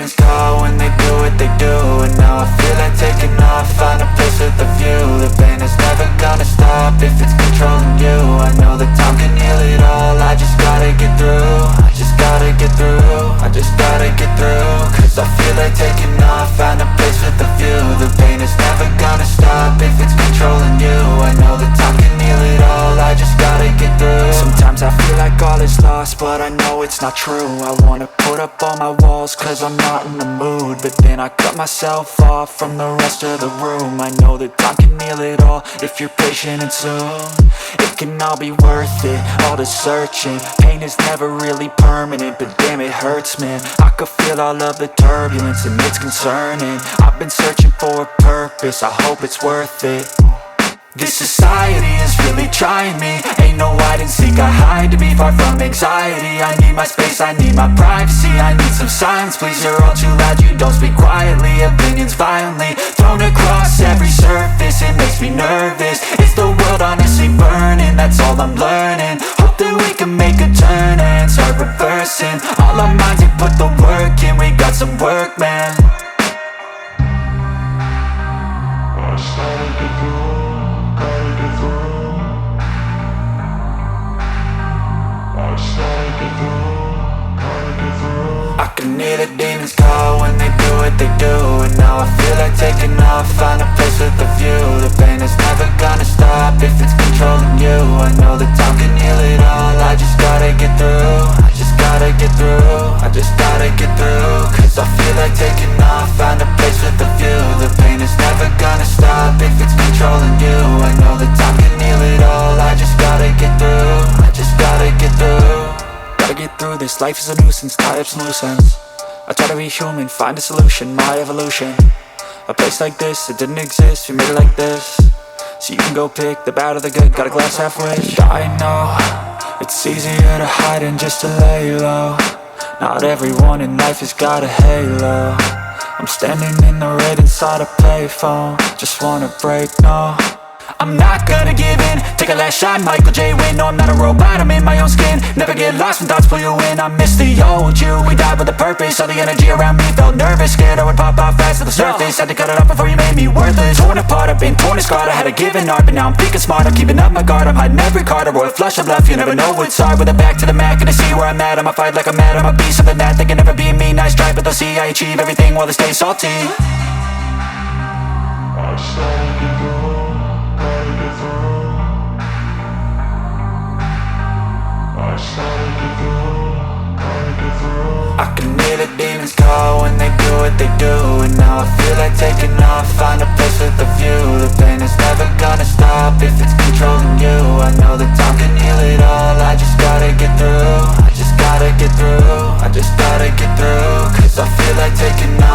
demons call when they do what they do. And now I feel like taking off, find a place with a view. The pain is never gonna stop if it's controlling you. I know that time can heal it all, I just gotta get through. I just gotta get through, I just gotta get through. Cause I feel like taking off, find a place with a view. The pain is never gonna stop if it's controlling you. I know that time can heal it all, I just gotta get through. Sometimes I feel like all is lost, but I know it's not true. I wanna put up all my walls cause I'm not in the mood, but then I cut myself off from the rest of the room. I know that time can heal it all if you're patient and soon. It can all be worth it, all the searching. Pain is never really permanent, but damn it hurts, man. I could feel all of the turbulence and it's concerning. I've been searching for a purpose, I hope it's worth it. This society is really trying me. Ain't no hide and seek, I hide to be far from anxiety. I need my space, I need my privacy. I need some silence, please, you're all too loud. You don't speak quietly, opinions violently thrown across every surface. It makes me nervous, it's the world honestly burning. That's all I'm learning, hope that we can make a turn and start reversing. All our minds, we put the work in, we got some work, man. I started to go. I can hear the demons call when they do what they do. And now I feel like taking off, find a place with a view. The pain is never gonna stop if it's controlling you. I know that time can heal it all, I just gotta get through. I just gotta get through, I just gotta get through. Cause I feel like taking off, find a place with a view. The pain is never gonna stop if it's controlling you. I know that time can heal it all, I just gotta get through. I just gotta get through. Gotta get through this, life is a nuisance, tie up some loose ends. I try to be human, find a solution, my evolution. A place like this, it didn't exist, we made it like this. So you can go pick the bad or the good, got a glass halfway. I know, it's easier to hide than just to lay low. Not everyone in life has got a halo. I'm standing in the red inside a payphone, just wanna break, no. I'm not gonna give in, take a last shot, Michael J. Win. No, I'm not a robot, I'm in my own skin. Never get lost when thoughts pull you in. I miss the old you, we died with a purpose. All the energy around me felt nervous, scared I would pop off fast to the surface. Had to cut it off before you made me worthless. Torn apart, I've been torn and scarred. I had a given art, but now I'm thinking smart. I'm keeping up my guard, I'm hiding every card. A royal flush of love, you never know what's hard. With a back to the mat, gonna see where I'm at. I'ma fight like I'm mad, I'ma be something that they can never be me. Nice try, but they'll see I achieve everything while they stay salty. I started to go. I can hear the demons call when they do what they do. And now I feel like taking off, find a place with a view. The pain is never gonna stop if it's controlling you. I know that time can heal it all, I just gotta get through. I just gotta get through, I just gotta get through. Cause I feel like taking off.